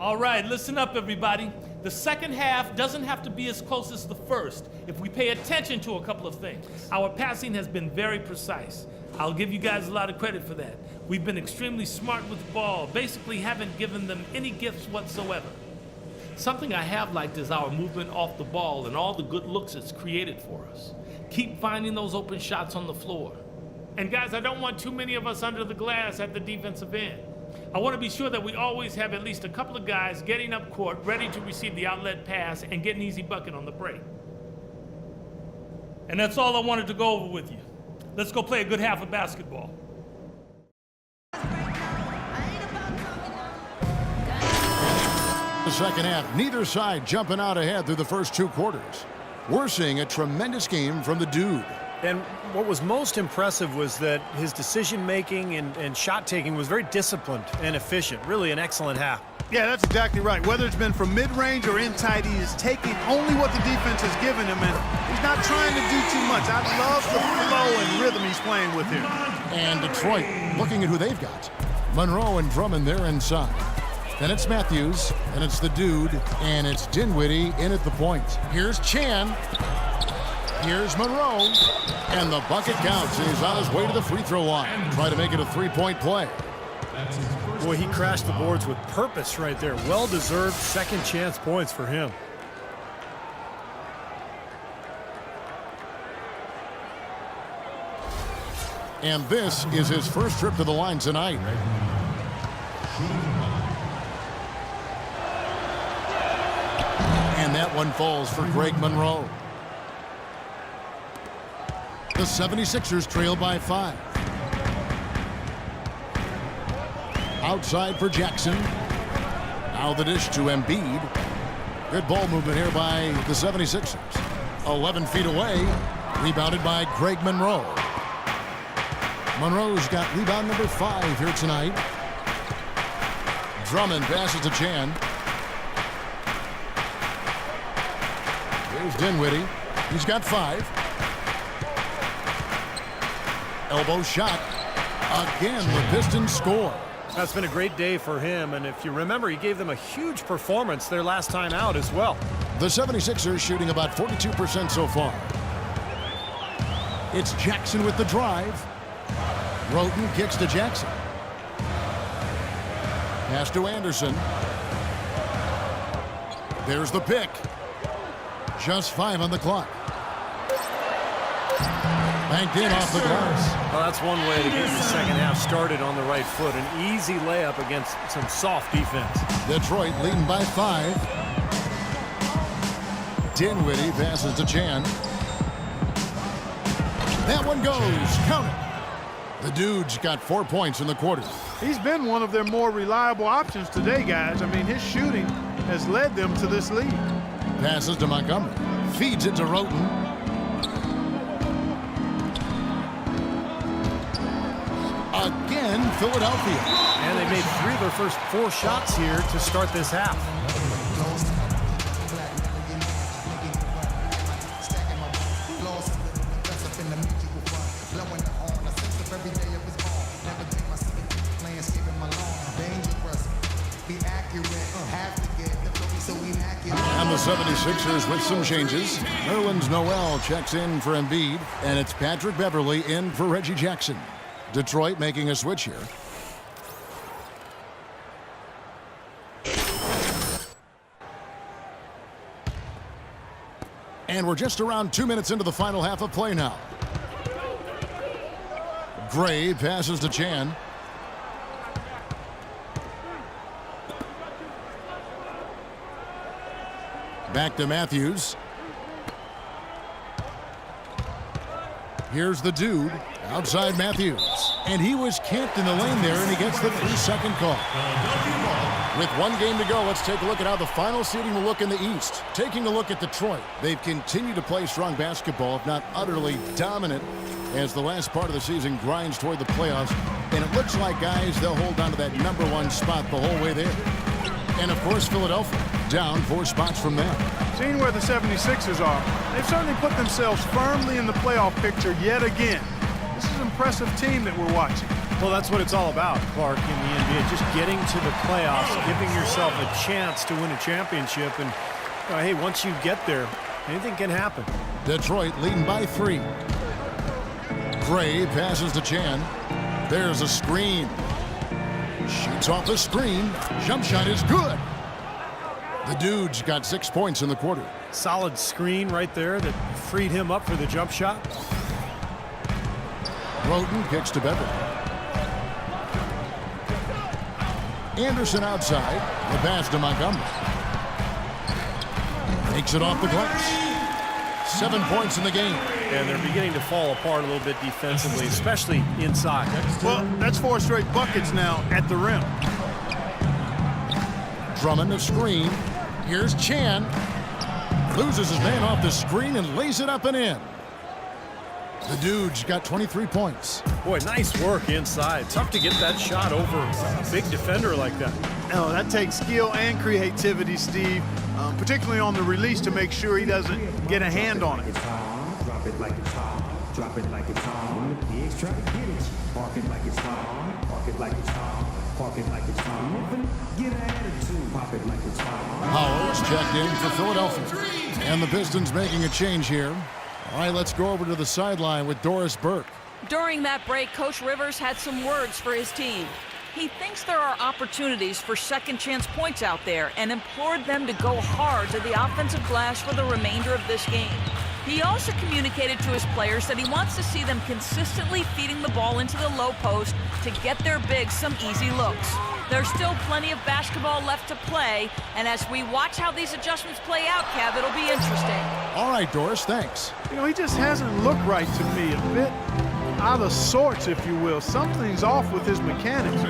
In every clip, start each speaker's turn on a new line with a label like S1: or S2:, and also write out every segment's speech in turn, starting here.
S1: All right, listen up, everybody. The second half doesn't have to be as close as the first if we pay attention to a couple of things. Our passing has been very precise. I'll give you guys a lot of credit for that. We've been extremely smart with the ball, basically haven't given them any gifts whatsoever. Something I have liked is our movement off the ball and all the good looks it's created for us. Keep finding those open shots on the floor. And guys, I don't want too many of us under the glass at the defensive end. I want to be sure that we always have at least a couple of guys getting up court, ready to receive the outlet pass and get an easy bucket on the break. And that's all I wanted to go over with you. Let's go play a good half of basketball.
S2: The second half, neither side jumping out ahead through the first two quarters. We're seeing a tremendous game from the dude.
S3: And what was most impressive was that his decision-making and shot-taking was very disciplined and efficient. Really an excellent half.
S4: Yeah, that's exactly right. Whether it's been from mid-range or in tight, he is taking only what the defense has given him, and he's not trying to do too much. I love the flow and rhythm he's playing with here.
S2: And Detroit looking at who they've got. Monroe and Drummond there inside. Then it's Matthews, and it's the dude, and it's Dinwiddie in at the point. Here's Chan. Here's Monroe, and the bucket counts, and he's on his way to the free throw line. Try to make it a three-point play.
S3: Boy, he crashed the boards with purpose right there. Well-deserved second chance points for him.
S2: And this is his first trip to the line tonight. And that one falls for Greg Monroe. The 76ers trail by 5. Outside for Jackson. Now the dish to Embiid. Good ball movement here by the 76ers. 11 feet away. Rebounded by Greg Monroe. Monroe's got rebound number 5 here tonight. Drummond passes to Chan. Here's Dinwiddie. He's got 5. Elbow shot. Again, the Pistons score.
S3: That's been a great day for him, and if you remember, he gave them a huge performance their last time out as well.
S2: The 76ers shooting about 42% so far. It's Jackson with the drive. Roten kicks to Jackson. Pass to Anderson. There's the pick. Just 5 on the clock. Banked in off the glass.
S3: Well, that's one way to get the second half started on the right foot. An easy layup against some soft defense.
S2: Detroit leading by 5. Dinwiddie passes to Chan. That one goes. Count it. The dude's got 4 points in the quarter.
S4: He's been one of their more reliable options today, guys. I mean, his shooting has led them to this lead.
S2: Passes to Montgomery. Feeds it to Roten. Again, Philadelphia.
S3: And they made 3 of their first 4 shots here to start this half.
S2: And the 76ers with some changes. Nerlens Noel checks in for Embiid, and it's Patrick Beverley in for Reggie Jackson. Detroit making a switch here. And we're just around 2 minutes into the final half of play now. Gray passes to Chan. Back to Matthews. Here's the dude. Outside Matthews. And he was camped in the lane there, and he gets the 3-second call. With 1 game to go, let's take a look at how the final seeding will look in the East. Taking a look at Detroit. They've continued to play strong basketball, if not utterly dominant, as the last part of the season grinds toward the playoffs. And it looks like, guys, they'll hold on to that number 1 spot the whole way there. And, of course, Philadelphia, down 4 spots from them.
S4: Seeing where the 76ers are, they've certainly put themselves firmly in the playoff picture yet again. This is an impressive team that we're watching.
S3: Well, that's what it's all about, Clark, in the NBA. Just getting to the playoffs, giving yourself a chance to win a championship. And, hey, once you get there, anything can happen.
S2: Detroit leading by 3. Gray passes to Chan. There's a screen. Shoots off the screen. Jump shot is good. The Dudes got 6 points in the quarter.
S3: Solid screen right there that freed him up for the jump shot.
S2: Roten kicks to Beverly. Anderson outside. The pass to Montgomery. Takes it off the glass. 7 points in the game.
S3: And they're beginning to fall apart a little bit defensively, especially inside.
S4: Well, that's 4 straight buckets now at the rim.
S2: Drummond a screen. Here's Chan. Loses his man off the screen and lays it up and in. The Dudes got 23 points.
S3: Boy, nice work inside. Tough to get that shot over a big defender like that.
S4: Oh, that takes skill and creativity, Steve, particularly on the release to make sure he doesn't get a hand on it.
S5: Drop it like it's hot. Drop it like it's hot. The X try to get it. Park it like it's hot. Park it like it's hot. Park it like it's hot. Get an attitude. Pop it like it's hot.
S2: Howell's checked in for Philadelphia. And the Pistons making a change here. All right, let's go over to the sideline with Doris Burke.
S6: During that break, Coach Rivers had some words for his team. He thinks there are opportunities for second chance points out there and implored them to go hard to the offensive glass for the remainder of this game. He also communicated to his players that he wants to see them consistently feeding the ball into the low post to get their bigs some easy looks. There's still plenty of basketball left to play, and as we watch how these adjustments play out, Kev, it'll be interesting.
S2: All right, Doris, thanks.
S4: You know, he just hasn't looked right to me. A bit out of sorts, if you will. Something's off with his mechanics,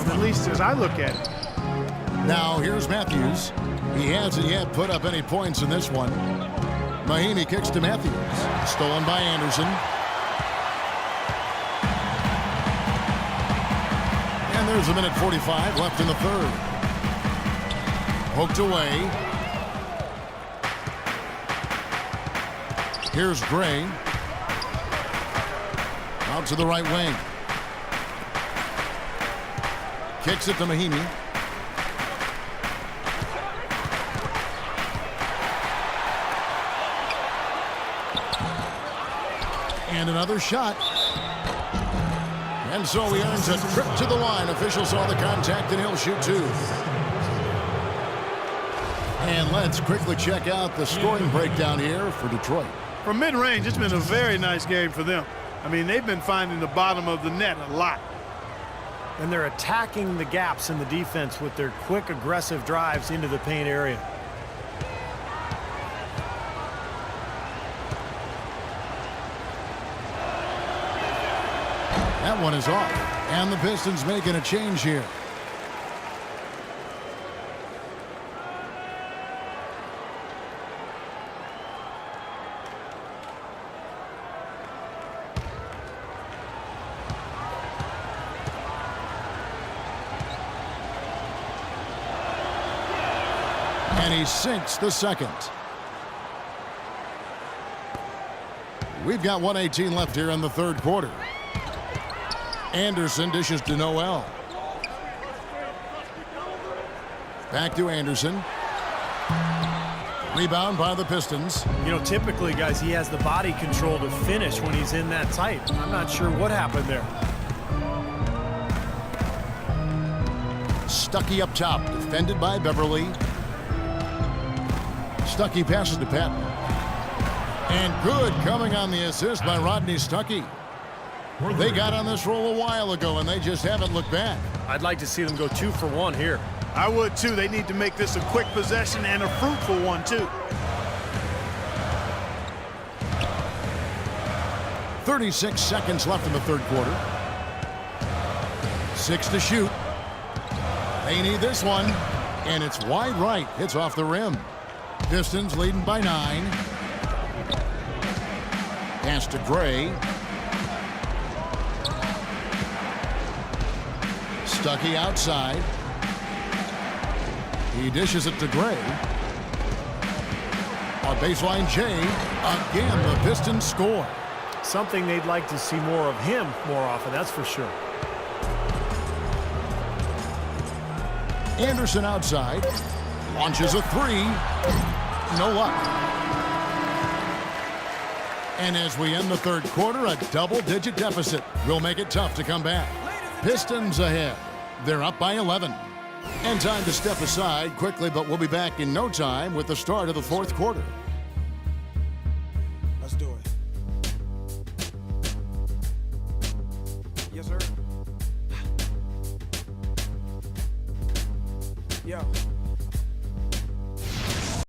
S4: at least as I look at it.
S2: Now, here's Matthews. He hasn't yet put up any points in this one. Mahinmi kicks to Matthews. Stolen by Anderson. And there's a minute 45 left in the third. Poked away. Here's Gray. Out to the right wing. Kicks it to Mahinmi. And another shot. And so he earns a trip to the line. Officials saw the contact and he'll shoot 2. And let's quickly check out the scoring breakdown here for Detroit.
S4: From mid-range, it's been a very nice game for them. I mean, they've been finding the bottom of the net a lot.
S3: And they're attacking the gaps in the defense with their quick, aggressive drives into the paint area.
S2: That one is off. And the Pistons making a change here. And he sinks the second. We've got 1:18 left here in the third quarter. Anderson dishes to Noel. Back to Anderson. Rebound by the Pistons.
S3: You know, typically, guys, he has the body control to finish when he's in that tight. I'm not sure what happened there.
S2: Stuckey up top, defended by Beverly. Stuckey passes to Patton. And good coming on the assist by Rodney Stuckey. They got on this roll a while ago, and they just haven't looked back.
S3: I'd like to see them go 2 for 1 here.
S4: I would, too. They need to make this a quick possession and a fruitful one, too.
S2: 36 seconds left in the third quarter. 6 to shoot. They need this one, and it's wide right. Hits off the rim. Pistons leading by 9. Pass to Gray. Stuckey outside. He dishes it to Gray. On baseline J. Again, the Pistons score.
S3: Something they'd like to see more of him more often, that's for sure.
S2: Anderson outside. Launches a three. No luck. And as we end the third quarter, a double-digit deficit will make it tough to come back. Pistons ahead. They're up by 11. And time to step aside quickly, but we'll be back in no time with the start of the fourth quarter.
S7: Let's do it. Yes, sir. Yo.